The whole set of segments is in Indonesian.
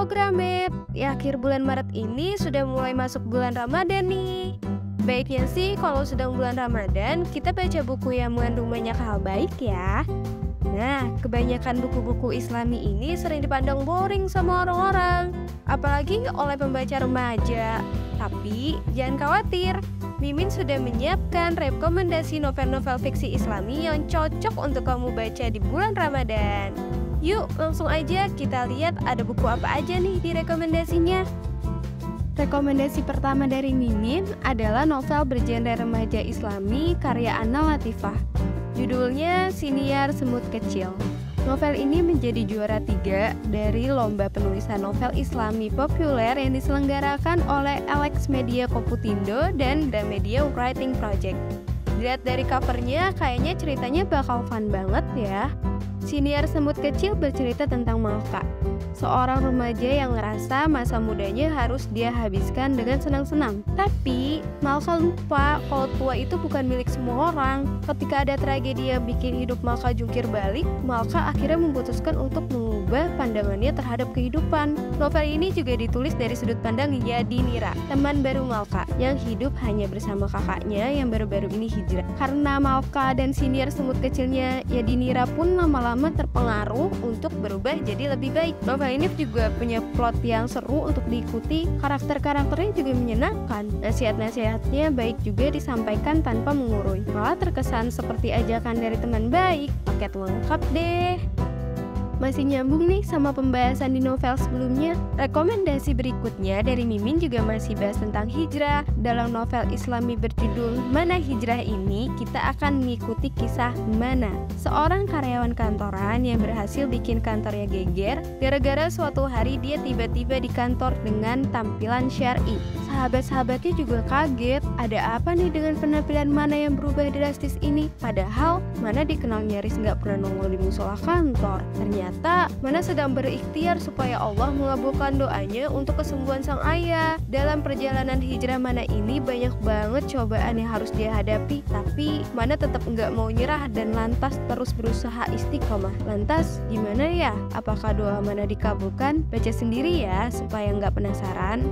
Halo Gramet, di akhir bulan Maret ini sudah mulai masuk bulan Ramadan nih. Baiknya sih kalau sedang bulan Ramadan, kita baca buku yang mengandung banyak hal baik ya. Nah, kebanyakan buku-buku Islami ini sering dipandang boring sama orang-orang, apalagi oleh pembaca remaja. Tapi jangan khawatir, Mimin sudah menyiapkan rekomendasi novel-novel fiksi Islami yang cocok untuk kamu baca di bulan Ramadan. Yuk, langsung aja kita lihat ada buku apa aja nih di rekomendasinya. Rekomendasi pertama dari Mimin adalah novel bergenre remaja Islami karya Anna Latifah. Judulnya Siniar Semut Kecil. Novel ini menjadi juara 3 dari lomba penulisan novel Islami populer yang diselenggarakan oleh Alex Media Komputindo dan Gramedia Writing Project. Dilihat dari covernya, kayaknya ceritanya bakal fun banget ya. Siniar Semut Kecil bercerita tentang Malka, seorang remaja yang ngerasa masa mudanya harus dia habiskan dengan senang-senang. Tapi Malka lupa kalau tua itu bukan milik semua orang. Ketika ada tragedi yang bikin hidup Malka jungkir balik, Malka akhirnya memutuskan untuk mengubah pandangannya terhadap kehidupan. Novel ini juga ditulis dari sudut pandang Yadinira, teman baru Malka, yang hidup hanya bersama kakaknya yang baru-baru ini hijrah. Karena Malka dan Siniar Semut Kecilnya, Yadinira pun lama-lama terpengaruh untuk berubah jadi lebih baik. Novel ini juga punya plot yang seru untuk diikuti, karakter-karakternya juga menyenangkan. Nasihat-nasihatnya baik juga disampaikan tanpa mengurui, malah terkesan seperti ajakan dari teman baik. Paket lengkap deh. Masih nyambung nih sama pembahasan di novel sebelumnya. Rekomendasi berikutnya dari Mimin juga masih bahas tentang hijrah. Dalam novel Islami berjudul Mana Hijrah ini, kita akan mengikuti kisah Mana, seorang karyawan kantoran yang berhasil bikin kantornya geger gara-gara suatu hari dia tiba-tiba di kantor dengan tampilan syar'i. Sahabat-sahabatnya juga kaget, ada apa nih dengan penampilan Mana yang berubah drastis ini? Padahal Mana dikenal nyaris nggak pernah nongol di musola kantor. Ternyata Mana sedang berikhtiar supaya Allah mengabulkan doanya untuk kesembuhan sang ayah. Dalam perjalanan hijrah Mana ini banyak banget cobaan yang harus dia hadapi, tapi Mana tetap nggak mau nyerah dan lantas terus berusaha istiqomah. Lantas gimana ya? Apakah doa Mana dikabulkan? Baca sendiri ya supaya nggak penasaran.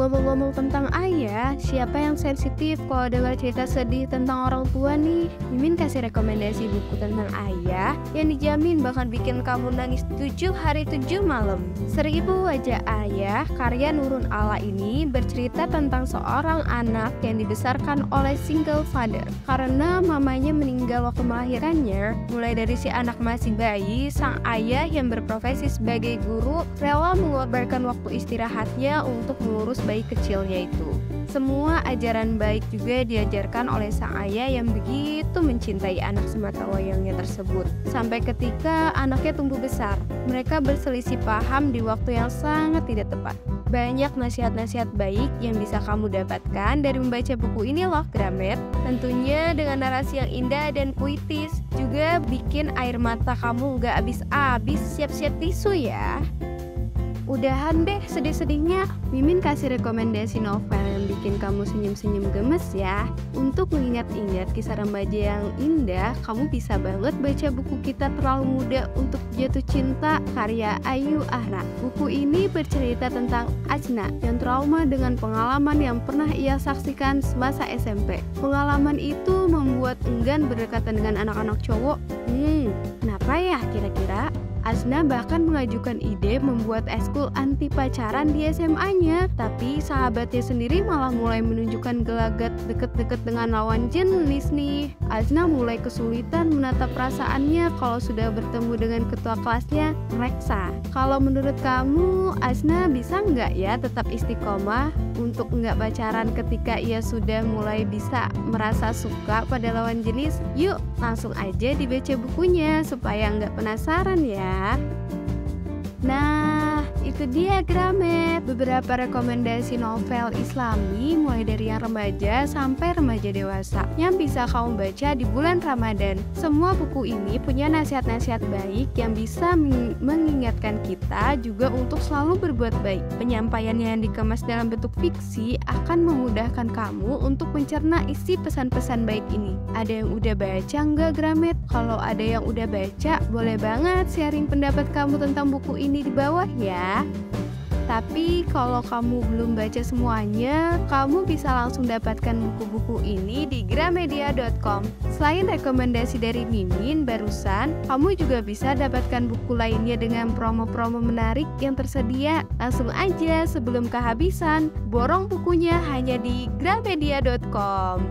Ngomong-ngomong tentang ayah, siapa yang sensitif kalau dengar cerita sedih tentang orang tua nih? Mimin kasih rekomendasi buku tentang ayah yang dijamin bakal bikin kamu nangis 7 hari 7 malam. 1000 Wajah Ayah karya Nurun Ala ini bercerita tentang seorang anak yang dibesarkan oleh single father. Karena mamanya meninggal waktu melahirannya, mulai dari si anak masih bayi, sang ayah yang berprofesi sebagai guru rela mengorbankan waktu istirahatnya untuk mengurus bayi kecilnya itu. Semua ajaran baik juga diajarkan oleh sang ayah yang begitu mencintai anak semata wayangnya tersebut. Sampai ketika anaknya tumbuh besar, mereka berselisih paham di waktu yang sangat tidak tepat. Banyak nasihat-nasihat baik yang bisa kamu dapatkan dari membaca buku ini loh, Gramet. Tentunya dengan narasi yang indah dan puitis, juga bikin air mata kamu gak habis-habis. Siap-siap tisu ya. Udahan deh sedih-sedihnya. Mimin kasih rekomendasi novel yang bikin kamu senyum-senyum gemes ya. Untuk mengingat-ingat kisah remaja yang indah, kamu bisa banget baca buku Kita Terlalu Muda Untuk Jatuh Cinta karya Ayu Ahra. Buku ini bercerita tentang Ajna yang trauma dengan pengalaman yang pernah ia saksikan semasa SMP. Pengalaman itu membuat enggan berdekatan dengan anak-anak cowok. Kenapa ya kira-kira? Asna bahkan mengajukan ide membuat eskul anti pacaran di SMA-nya. Tapi sahabatnya sendiri malah mulai menunjukkan gelagat deket-deket dengan lawan jenis nih. Asna mulai kesulitan menatap perasaannya kalau sudah bertemu dengan ketua kelasnya, Reksa. Kalau menurut kamu, Asna bisa nggak ya tetap istiqomah untuk nggak pacaran ketika ia sudah mulai bisa merasa suka pada lawan jenis? Yuk, langsung aja dibaca bukunya supaya nggak penasaran ya. Nah, itu dia Gramet, beberapa rekomendasi novel Islami mulai dari yang remaja sampai remaja dewasa yang bisa kamu baca di bulan Ramadan. Semua buku ini punya nasihat-nasihat baik yang bisa mengingatkan kita juga untuk selalu berbuat baik. Penyampaiannya yang dikemas dalam bentuk fiksi akan memudahkan kamu untuk mencerna isi pesan-pesan baik ini. Ada yang udah baca nggak Gramet? Kalau ada yang udah baca, boleh banget sharing pendapat kamu tentang buku ini di bawah ya. Tapi kalau kamu belum baca semuanya, kamu bisa langsung dapatkan buku-buku ini di gramedia.com. Selain rekomendasi dari Mimin barusan, kamu juga bisa dapatkan buku lainnya dengan promo-promo menarik yang tersedia. Langsung aja sebelum kehabisan, borong bukunya hanya di gramedia.com.